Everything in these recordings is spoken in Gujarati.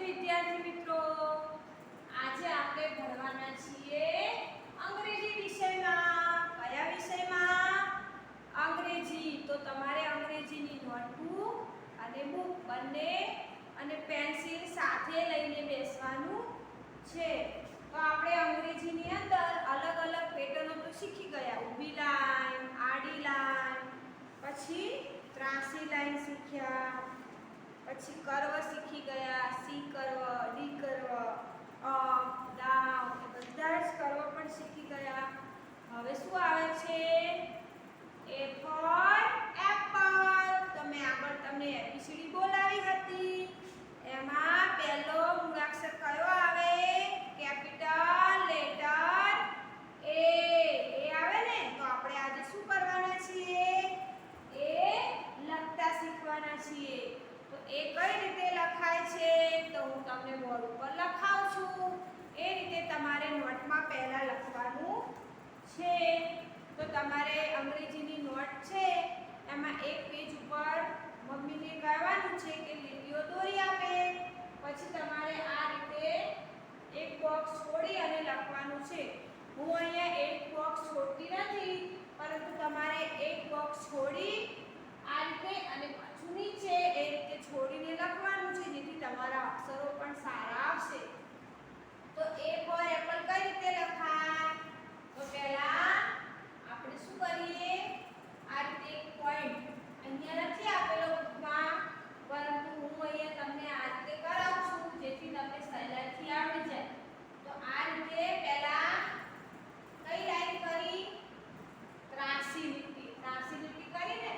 વિદ્યાર્થી મિત્રો, આજે આપણે ભણવાના છીએ અંગ્રેજી વિષયમાં. કયા વિષયમાં? અંગ્રેજી. તો તમારે અંગ્રેજીની નોટબુક અને બુક બંને અને પેન્સિલ સાથે લઈને બેસવાનું છે. તો આપણે અંગ્રેજીની અંદર અલગ અલગ પેટર્નો તો શીખી ગયા. ઊભી લાઈન, આડી લાઈન, પછી ત્રાંસી લાઈન શીખ્યા, પછી કર્વ શીખી ગયા. C curve, D curve, up, down, એ બધા જ કર્વ પણ શીખી ગયા. હવે શું આવે છે? એ ફોર એપલ. તમે આગળ તમને એબીસીડી બોલાવી હતી. એમાં પહેલો મૂળાક્ષર કયો આવે? કેપિટલ લેટર એ. એ આવે ને? તો આપણે આજે શું કરવાના છીએ? એ લખતા શીખવાના છીએ. તો એ કઈ રીતે લખાય છે? તો હું તમને બોર્ડ ઉપર લખાવું છું. એ રીતે તમારે નોટમાં પહેલા લખવાનું છે. તો તમારે અંગ્રેજીની નોટ છે એમાં એક પેજ ઉપર મમ્મીને કહેવાનું છે કે લીટીઓ દોરી આપે. પછી તમારે આ રીતે એક બોક્સ છોડી અને લખવાનું છે. હું અહીંયા એક બોક્સ છોડતી નથી, પરંતુ તમારે એક બોક્સ છોડી આ રીતે અને પાછું નીચે એ રીતે છોડીને લખવાનું છે, જેથી તમારા અક્ષરો પણ સારા આવશે. તો એ ફોર એપલ કઈ રીતે લખાય? તો પહેલા આપણે શું કરીએ? આ રીતે એક પોઈન્ટ અહીંયા નથી આપેલો બુકમાં, પરંતુ હું અહીંયા તમને આ રીતે કરાવું છું, જેથી તમને સહેલાઈથી આવડી જાય. તો આ રીતે પહેલા કઈ લાઈન કરી? ત્રાંસી લીટી. ત્રાંસી લીટી કરીને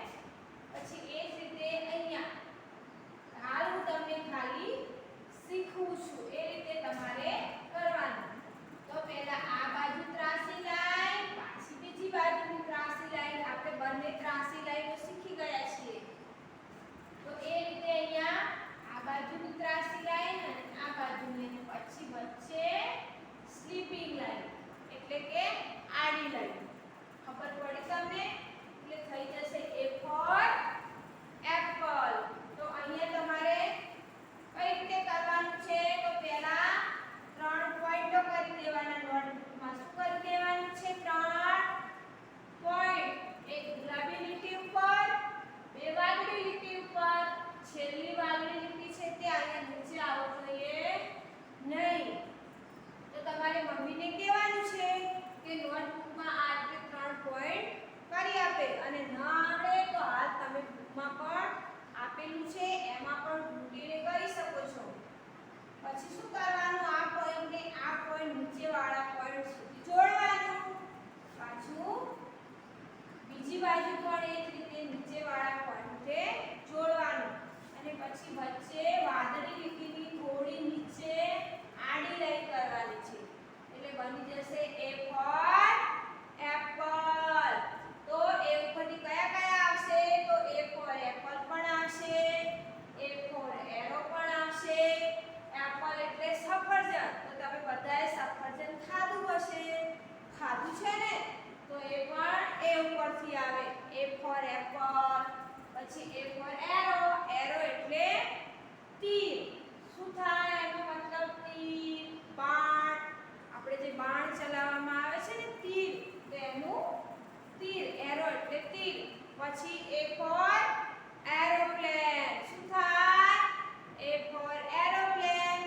પછી એ જ રીતે અહીંયા હાલ હું તમને ખાલી શીખવું છું. એ રીતે તમારે કરવાનું. તો પહેલા આ બાજુ ત્રાંસી લાઈન, પાછી બીજી બાજુની ત્રાંસી લાઈન. આપણે બંને ત્રાંસી લાઈનો શીખી ગયા છીએ. તો એ રીતે અહીંયા આ બાજુની ત્રાંસી લાઈન અને આ બાજુની, પછી વચ્ચે સ્લીપિંગ લાઈન એટલે કે આડી લાઈન. ખબર પડી તમને? એટલે થઈ જશે એ ફોર એપલ. તો અહીંયા તમારે કઈ રીતે કરવાનું છે? તો પહેલા 3 પોઈન્ટો કરી દેવાના. નોટબુકમાં શું કરી દેવાનું છે? 3 પોઈન્ટ. એક ગુલાબી લીટી ઉપર, બે વાદળી લીટી ઉપર. છેલ્લી વાદળી લીટી છે તે અહીંયા નીચે આવવું જોઈએ નહીં. તો તમારે મમ્મીને કહેવાનું છે કે નોટબુકમાં આ રીતે 3 પોઈન્ટ કરી આપે. અને ન આવડે તો હાલ તમે બુકમાં પણ આપેલું છે એમાં પણ ઢૂંઢીને કરી શકો છો. પછી શું કરવાનું? આ પોઈન્ટને આ પોઈન્ટ નીચેવાળા પોઈન્ટ સુધી જોડવાનું. પાછું બીજી બાજુ પણ એ જ રીતે નીચેવાળા પોઈન્ટે જોડવાનું. અને પછી વચ્ચે વાદળી લીટીની થોડી નીચે આડી લાઈન કરવાની છે. એટલે બની જશે એ ફોર એપલ. તો એ ઉપરથી કયા કયા આવશે? તો એ ફોર એપલ પણ આવશે, એ ફોર એરો પણ આવશે. એપલ એટલે સફરજન. તો તમે બધાએ સફરજન ખાધું હશે. ખાધું છે ને? તો એ પણ એ ઉપરથી આવે. એ ફોર એપલ. પછી એ ફોર એરો. એરો એટલે તીર. શું થાય? એનો મતલબ તીર, બાણ. આપણે જે બાણ ચલાવવામાં આવે છે ને તીર, તો એનું તીર. એરો એટલે તીર. પછી એ ફોર એરોપ્લેન. શું થાય? A for aeroplane.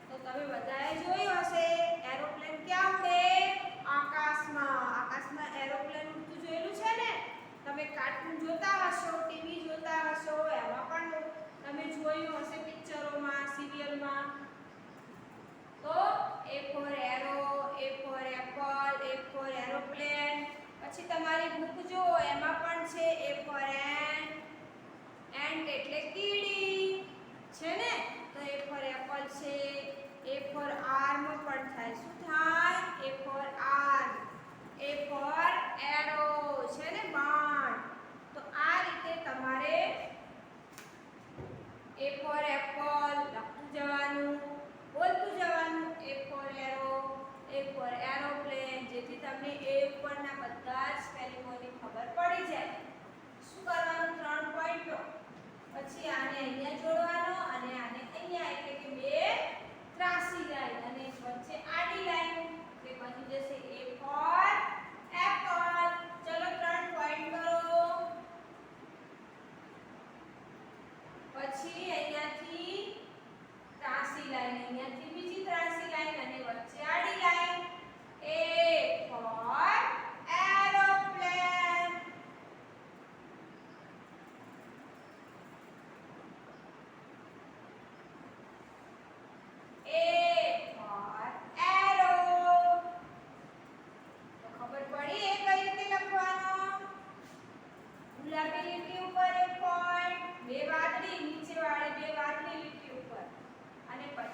તો તમે બધાએ જોયું હશે એરોપ્લેન ક્યાં ઉડે? આકાશમાં. આકાશમાં એરોપ્લેન ઉડતું જોયેલું છે ને? તમે કાર્ટૂન જોતા હશો, ટીવી જોતા હશો, એમાં પણ તમે જોયું હશે પિક્ચરોમાં, સિરિયલમાં. તો A for arrow, A for apple, A for aeroplane. પછી તમારી બુક જો એમાં પણ છે એ ફોર એન્ટ. એન્ટ એટલે કીડી છે ને? તો એ ફોર એપલ છે. એ ફોર આર્મ પણ થાય. શું થાય? A four arm. A for arrow છે ને? બાણ. તો આ રીતે તમારે એ ફોર એપલ લખતું જવાનું, બોલતું જવાનું. એ for arrow, A for aeroplane, જેથી તમને એ ઉપરના બધા જ સ્પેલિંગોની ખબર પડી જાય. શું કરવાનું? 3 પોઈન્ટો. પછી આને અહીંયા જોડવાનો અને આને અહીંયા, એટલે કે બે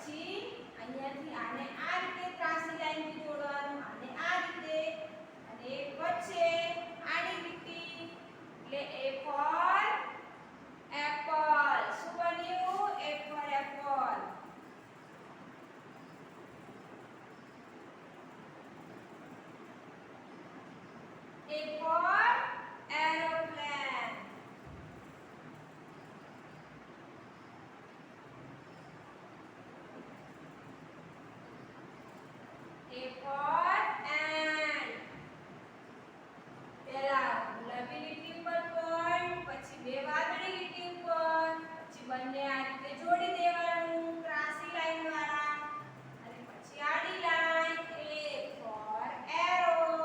પછી અહીંયાથી આને આ રીતે ત્રાંસી લાઈનથી જોડવાનું, આને આ રીતે, અને એક વચ્ચે આડી લીટી, એટલે A for apple. શું બન્યું? A for apple. A for aeroplane. A for ant. પહેલા ગુલાબી લીટી ઉપર પોઈન્ટ, પછી બે વાદળી લીટી ઉપર, પછી બંને આ રીતે જોડી દેવાનું ત્રાંસી લાઈન વાળા, અને પછી આડી line. A for arrow.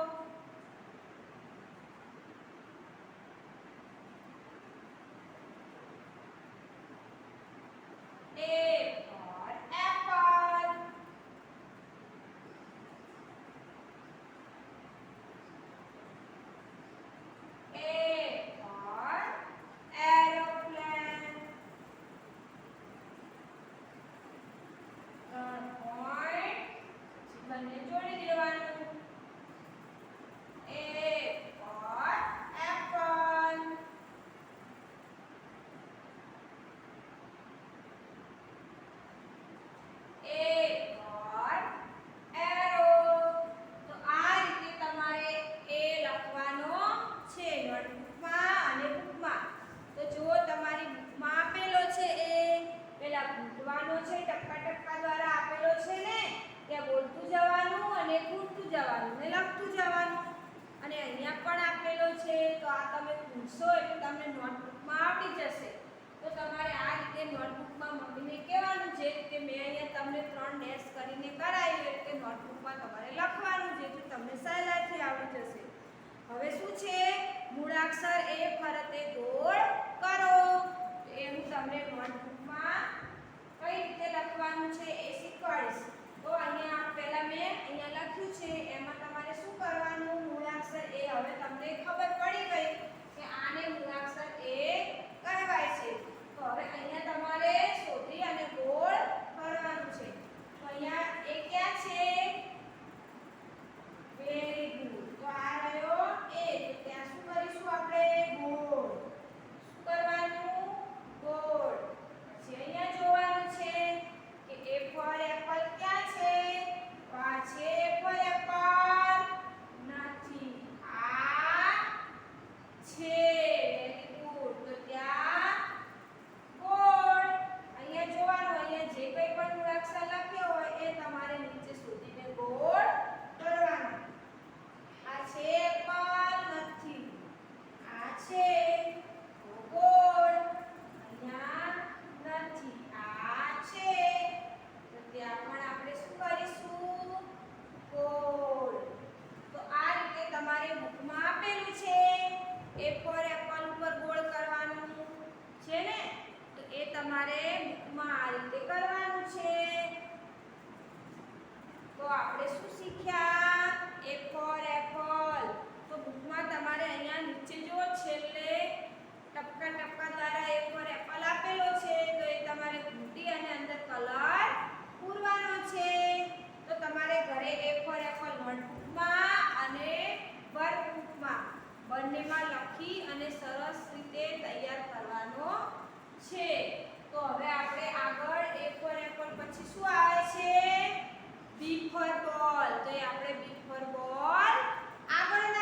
A for apple. A for aeroplane. ત્રણ પોઈન્ટ, બંને જોડી દેવાનું. A for apple. A for arrow. તો આ રીતે તમારે A લખવાનો છે નોટબુકમાં અને બુકમાં. તો જો તમારી બુકમાં આપેલો છે એ પેલા ઘૂંટવાનો છે, ટપકા ટપકા દ્વારા આપેલો છે ને, ત્યાં બોલતું જવાનું અને ઘૂંટતું જવાનું ને લખતું જવાનું. અને અહીંયા પણ આપેલો છે, તો આ તમે પૂછશો એટલે તમને નોટબુકમાં આવડી જશે. તો તમારે આ રીતે નોટબુકમાં મમ્મીને કહેવાનું, જે રીતે મેં અહીંયા તમને 3 ડેશ કરીને કરાવ્યું એ રીતે નોટબુકમાં તમારે લખવાનું, જેથી તમને સહેલાઈથી આવડી જશે. હવે શું છે? મૂળાક્ષર એ ફરતે ગોળ કરો. તો એ હું તમને નોટબુકમાં કઈ રીતે લખવાનું છે એ શીખવાડીશ. તો અહીંયા પહેલા મેં અહીંયા લખ્યું છે, એમાં તમારે શું કરવાનું? મૂળાક્ષર એ હવે તમને ખબર પડી ગઈ કે આને મૂળાક્ષર એ કહેવાય છે. તો હવે અહીંયા તમારે શોધી અને ગોળ કરવાનું છે. તો અહીંયા એ ક્યાં છે? Very good. તો આ રહ્યો એ. તો ત્યાં શું કરીશું આપણે? ગોળ. શું કરવાનું? ગોળ. પછી અહીંયા જોવાનું છે કે A for apple ક્યાં છે? તો આ છે A for apple. નથી. આ છે. Very good. તો ત્યાં ગોળ. અહીંયા જોવાનું, અહીંયા જે કંઈ પણ મૂળાક્ષર લખ્યો હોય એ તમારે નીચે શોધીને ગોળ કરવાનો. આ છે apple. નથી. આ છે તો ગોળ. અહીંયા નથી. આ છે તો ત્યાં પણ આપણે શું કરીશું? ગોળ. તો આ રીતે તમારે બુકમાં આપેલું છે A for apple ઉપર ગોળ કરવાનું છે ને, તો એ તમારે બુકમાં આ રીતે કરવાનું છે. તો આપણે શું શીખ્યા? A for apple. તો બુકમાં તમારે અહીંયા નીચે જો છેલ્લે ટપકા ટપકા દ્વારા A for apple આપેલો છે, તો એ તમારે ઘૂંટી અને અંદર કલર પૂરવાનો છે. તો તમારે ઘરે A for apple નોટબુકમાં અને વર્કબુકમાં બંનેમાં લખી અને સરસ રીતે તૈયાર કરવાનો છે. તો હવે આપણે આગળ A for apple પછી શું આવે છે? B for ball. તો એ આપણે B for ball આગળના